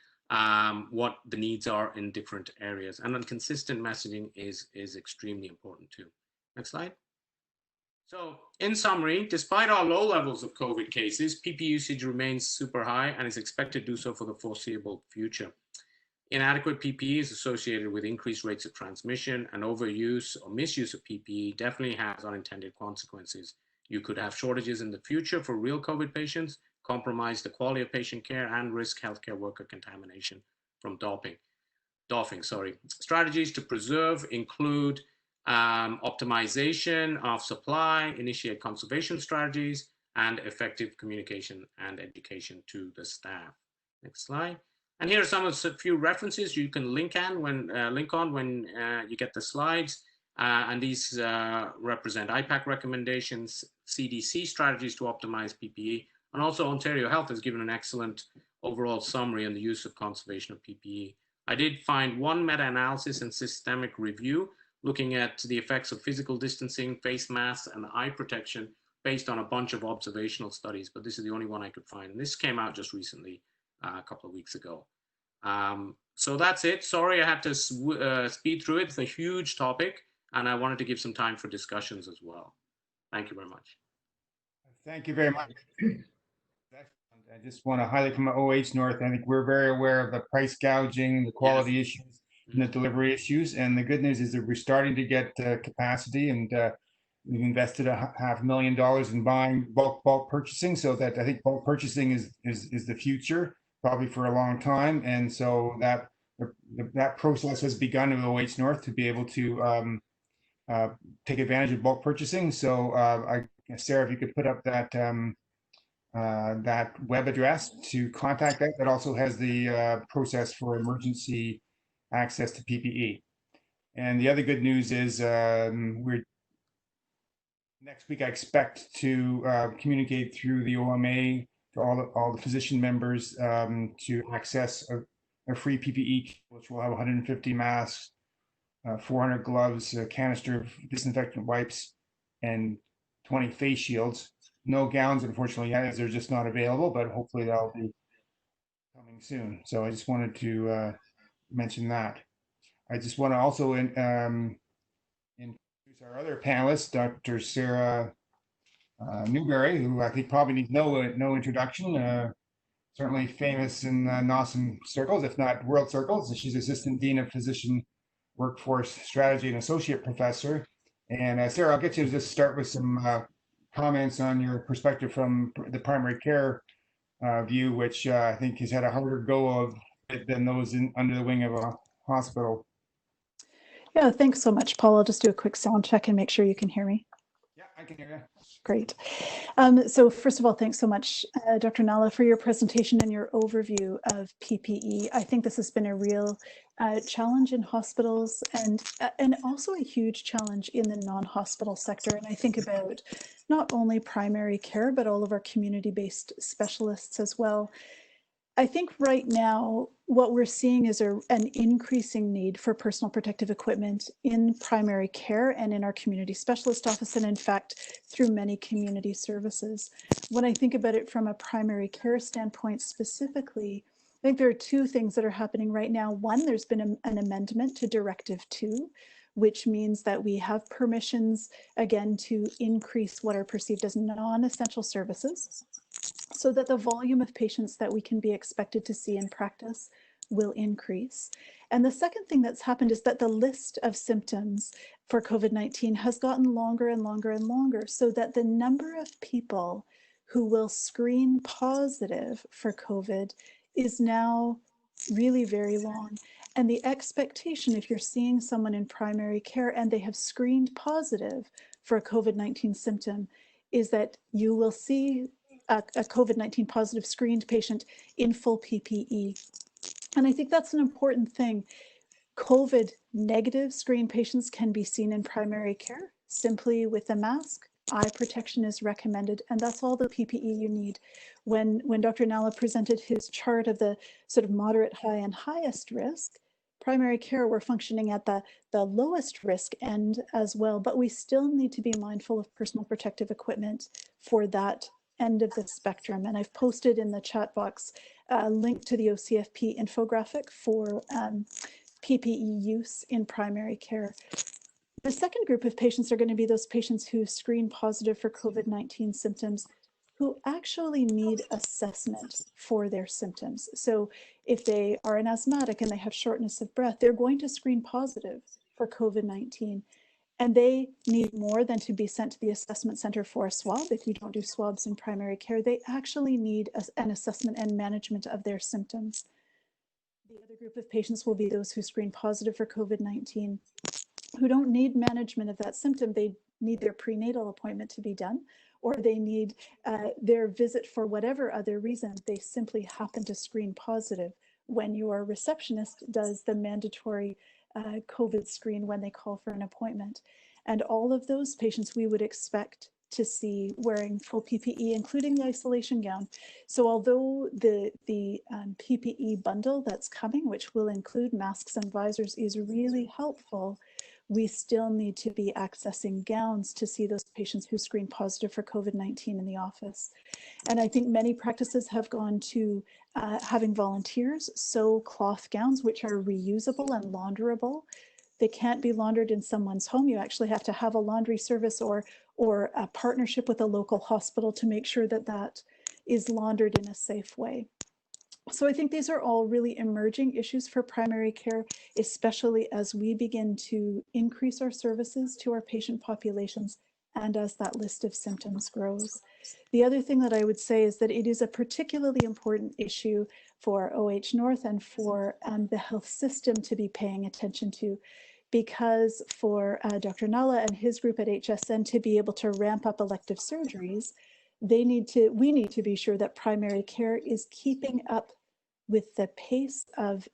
what the needs are in different areas. And then consistent messaging is extremely important too. Next slide. So in summary, despite our low levels of COVID cases, PPE usage remains super high and is expected to do so for the foreseeable future. Inadequate PPE is associated with increased rates of transmission, and overuse or misuse of PPE definitely has unintended consequences. You could have shortages in the future for real COVID patients, compromise the quality of patient care, and risk healthcare worker contamination from doffing. Strategies to preserve include optimization of supply, initiate conservation strategies, and effective communication and education to the staff. Next slide. And here are some of the few references you can link on when you get the slides. And these represent IPAC recommendations, CDC strategies to optimize PPE, and also Ontario Health has given an excellent overall summary on the use of conservation of PPE. I did find one meta-analysis and systemic review looking at the effects of physical distancing, face masks, and eye protection based on a bunch of observational studies, but this is the only one I could find. And this came out just recently, a couple of weeks ago. So that's it. Sorry, I had to speed through it. It's a huge topic, and I wanted to give some time for discussions as well. Thank you very much. Thank you very much. I just want to highlight from OH North, I think we're very aware of the price gouging, the quality issues, and the delivery issues. And the good news is that we're starting to get capacity, and we've invested $500,000 in buying bulk purchasing, so that I think bulk purchasing is the future, probably for a long time. And so that process has begun at OH North to be able to take advantage of bulk purchasing. So Sarah, if you could put up that that web address to contact that also has the process for emergency access to PPE. And the other good news is next week I expect to communicate through the OMA to all the physician members to access a free PPE, which will have 150 masks, 400 gloves, a canister of disinfectant wipes, and 20 face shields. No gowns, unfortunately, yet, as they're just not available, but hopefully that'll be coming soon. So I just wanted to mention that. I just want to also introduce our other panelist, Dr. Sarah Newbery, who I think probably needs no introduction. Certainly famous in NOSM circles, if not world circles. She's Assistant Dean of Physician Workforce Strategy and Associate Professor. And Sarah, I'll get you to just start with some comments on your perspective from the primary care view, which I think has had a harder go of it than those under the wing of a hospital. Yeah, thanks so much, Paul. I'll just do a quick sound check and make sure you can hear me. Yeah, I can hear you. Great. So first of all, thanks so much, Dr. Nalla, for your presentation and your overview of PPE. I think this has been a real challenge in hospitals and also a huge challenge in the non-hospital sector. And I think about not only primary care, but all of our community-based specialists as well. I think right now, what we're seeing is an increasing need for personal protective equipment in primary care and in our community specialist office, and in fact, through many community services. When I think about it from a primary care standpoint specifically, I think there are two things that are happening right now. One, there's been an amendment to Directive 2, which means that we have permissions, again, to increase what are perceived as non-essential services, so that the volume of patients that we can be expected to see in practice will increase. And the second thing that's happened is that the list of symptoms for COVID-19 has gotten longer and longer and longer, so that the number of people who will screen positive for COVID is now really very long. And the expectation, if you're seeing someone in primary care and they have screened positive for a COVID-19 symptom, is that you will see a COVID-19 positive screened patient in full PPE. And I think that's an important thing. COVID negative screened patients can be seen in primary care simply with a mask. Eye protection is recommended, and that's all the PPE you need. When Dr. Nalla presented his chart of the sort of moderate, high, and highest risk, primary care, we're functioning at the lowest risk end as well, but we still need to be mindful of personal protective equipment for that end of the spectrum. And I've posted in the chat box a link to the OCFP infographic for PPE use in primary care. The second group of patients are going to be those patients who screen positive for COVID-19 symptoms who actually need assessment for their symptoms. So if they are an asthmatic and they have shortness of breath, they're going to screen positive for COVID-19. And they need more than to be sent to the assessment center for a swab. If you don't do swabs in primary care, they actually need an assessment and management of their symptoms. The other group of patients will be those who screen positive for COVID-19, who don't need management of that symptom. They need their prenatal appointment to be done, or they need their visit for whatever other reason. They simply happen to screen positive when your receptionist does the mandatory COVID screen when they call for an appointment. And all of those patients we would expect to see wearing full PPE, including the isolation gown. So although the PPE bundle that's coming, which will include masks and visors, is really helpful, we still need to be accessing gowns to see those patients who screen positive for COVID-19 in the office. And I think many practices have gone to having volunteers sew cloth gowns, which are reusable and launderable. They can't be laundered in someone's home. You actually have to have a laundry service or a partnership with a local hospital to make sure that that is laundered in a safe way. So I think these are all really emerging issues for primary care, especially as we begin to increase our services to our patient populations and as that list of symptoms grows. The other thing that I would say is that it is a particularly important issue for OH North and for the health system to be paying attention to, because for Dr. Nalla and his group at HSN to be able to ramp up elective surgeries, we need to be sure that primary care is keeping up with the pace of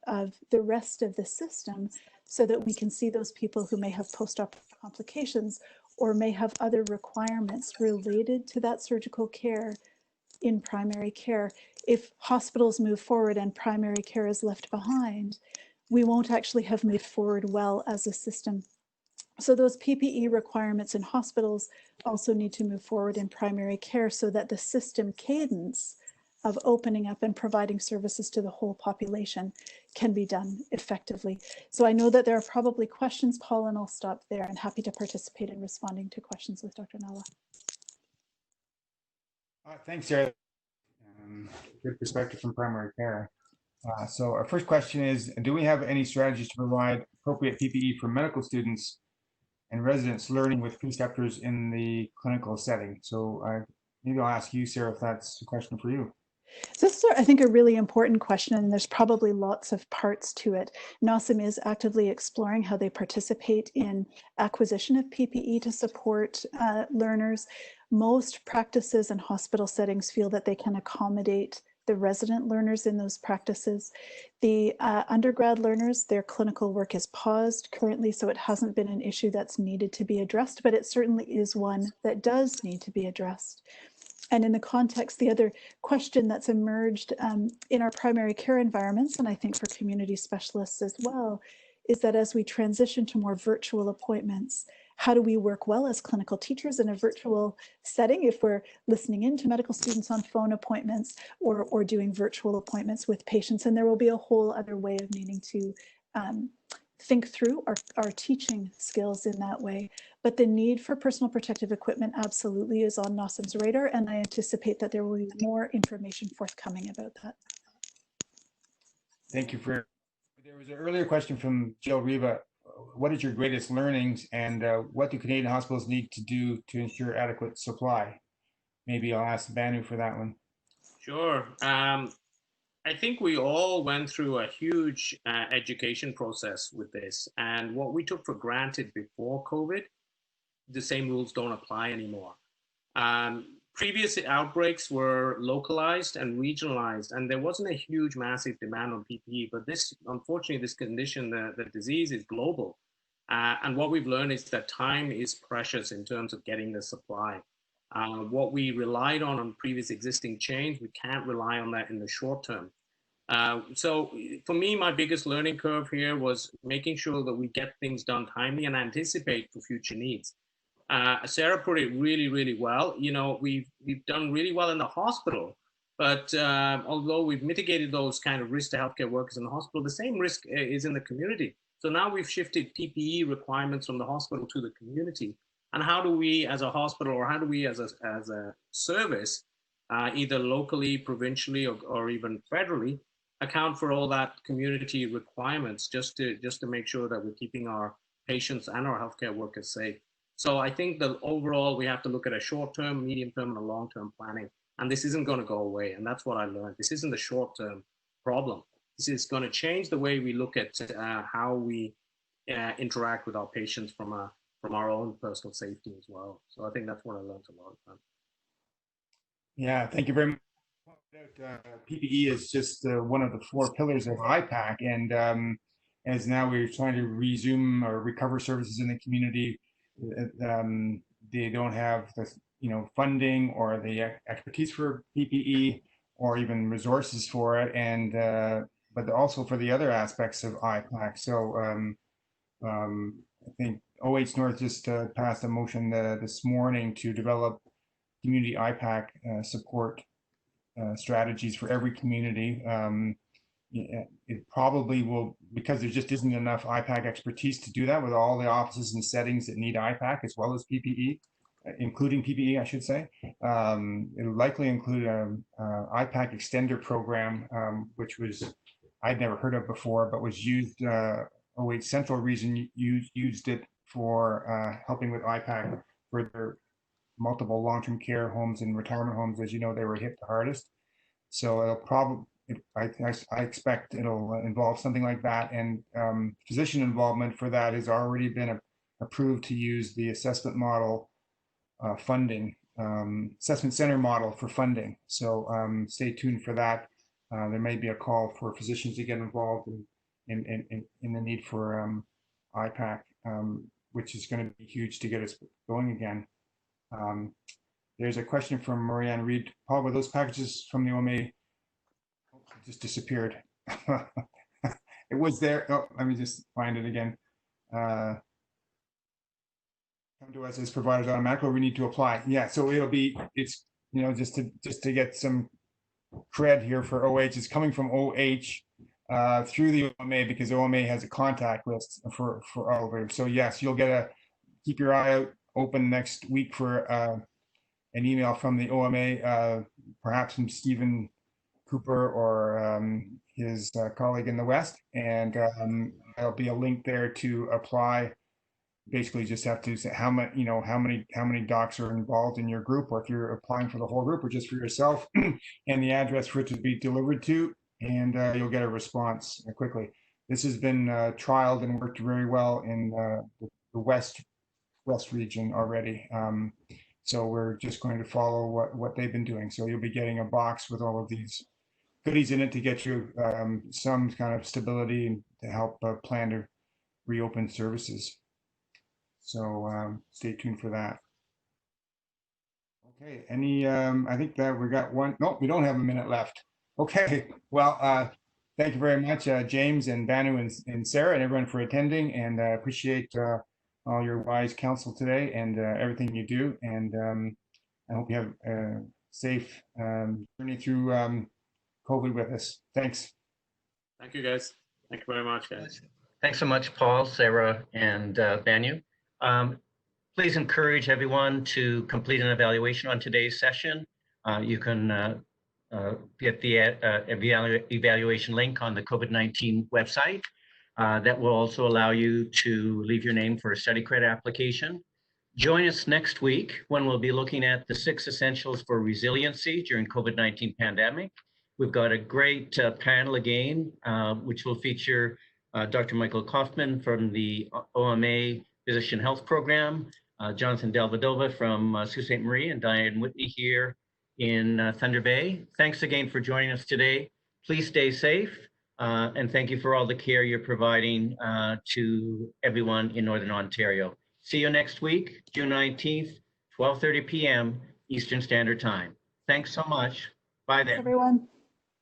the rest of the system, so that we can see those people who may have post-op complications or may have other requirements related to that surgical care in primary care. If hospitals move forward and primary care is left behind, we won't actually have moved forward well as a system. So those PPE requirements in hospitals also need to move forward in primary care, so that the system cadence of opening up and providing services to the whole population can be done effectively. So I know that there are probably questions, Paul, and I'll stop there, and happy to participate in responding to questions with Dr. Nalla. Thanks, Sarah. Good perspective from primary care. So our first question is, do we have any strategies to provide appropriate PPE for medical students and residents learning with preceptors in the clinical setting? So maybe I'll ask you, Sarah, if that's a question for you. So this is, I think, a really important question, and there's probably lots of parts to it. NOSM is actively exploring how they participate in acquisition of PPE to support learners. Most practices and hospital settings feel that they can accommodate the resident learners in those practices. The undergrad learners, their clinical work is paused currently, so it hasn't been an issue that's needed to be addressed, but it certainly is one that does need to be addressed. And in the context, the other question that's emerged in our primary care environments, and I think for community specialists as well, is that as we transition to more virtual appointments, how do we work well as clinical teachers in a virtual setting if we're listening in to medical students on phone appointments or doing virtual appointments with patients? And there will be a whole other way of needing to think through our teaching skills in that way. But the need for personal protective equipment absolutely is on NOSM's radar, and I anticipate that there will be more information forthcoming about that. Thank you for. There was an earlier question from Jill Riva. What is your greatest learnings, and what do Canadian hospitals need to do to ensure adequate supply? Maybe I'll ask Bhanu for that one. Sure. I I think we all went through a huge education process with this. And what we took for granted before COVID, the same rules don't apply anymore. Previous outbreaks were localized and regionalized, and there wasn't a huge, massive demand on PPE. But this, unfortunately, this condition, the disease is global. And what we've learned is that time is precious in terms of getting the supply. What we relied on previous existing chains, we can't rely on that in the short term. So for me, my biggest learning curve here was making sure that we get things done timely and anticipate for future needs. Sarah put it really, really well. You know, we've done really well in the hospital, but although we've mitigated those kind of risks to healthcare workers in the hospital, the same risk is in the community. So now we've shifted PPE requirements from the hospital to the community. And how do we as a hospital, or how do we as a service, either locally, provincially, or even federally, account for all that community requirements just to make sure that we're keeping our patients and our healthcare workers safe? So I think that overall we have to look at a short-term, medium-term, and a long-term planning. And this isn't going to go away. And that's what I learned. This isn't the short-term problem. This is going to change the way we look at how we interact with our patients from our own personal safety as well. So I think that's what I learned a lot from. Yeah, thank you very much. PPE is just one of the 4 pillars of IPAC, and as now we're trying to resume or recover services in the community, they don't have the funding or the expertise for PPE or even resources for it, and but also for the other aspects of IPAC. So I think OH North just passed a motion this morning to develop community IPAC support strategies for every community. It probably will, because there just isn't enough IPAC expertise to do that with all the offices and settings that need IPAC as well as PPE, including PPE, I should say. It'll likely include an IPAC extender program, which I'd never heard of before, but was used, OH Central region used it for helping with IPAC for their multiple long-term care homes and retirement homes. As you know, they were hit the hardest. So it'll probably, I expect it'll involve something like that, and physician involvement for that has already been approved to use the assessment model funding, assessment center model for funding. So stay tuned for that. There may be a call for physicians to get involved in the need for IPAC, which is going to be huge to get us going again. There's a question from Marianne Reed. Paul, were those packages from the OMA just disappeared? It was there. Oh, let me just find it again. Come to us as providers automatically, or we need to apply. Yeah, so it's just to get some cred here for OH. It's coming from OH through the OMA, because OMA has a contact list for all of it. So yes, you'll keep your eye out open next week for an email from the OMA, perhaps from Stephen Cooper or his colleague in the West, and there'll be a link there to apply. Basically, just have to say how many docs are involved in your group, or if you're applying for the whole group or just for yourself, and the address for it to be delivered to, and you'll get a response quickly. This has been trialed and worked very well in the West region already. So we're just going to follow what they've been doing. So you'll be getting a box with all of these goodies in it to get you some kind of stability and to help plan to reopen services. So stay tuned for that. Okay, I think that we got one. No, we don't have a minute left. Okay, well, thank you very much, James and Bhanu and Sarah and everyone for attending, and appreciate all your wise counsel today and everything you do. And I hope you have a safe journey through COVID with us. Thanks. Thank you, guys. Thank you very much, guys. Thanks so much, Paul, Sarah, and Bhanu. Please encourage everyone to complete an evaluation on today's session. You can get the evaluation link on the COVID-19 website. That will also allow you to leave your name for a study credit application. Join us next week when we'll be looking at the 6 essentials for resiliency during COVID-19 pandemic. We've got a great panel again, which will feature Dr. Michael Kaufman from the OMA Physician Health Program, Jonathan Delvedova from Sault Ste. Marie, and Diane Whitney here in Thunder Bay. Thanks again for joining us today. Please stay safe, and thank you for all the care you're providing to everyone in Northern Ontario. See you next week, June 19th, 12:30 p.m. Eastern Standard Time. Thanks so much. Bye then. Everyone.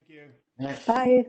Thank you. Bye.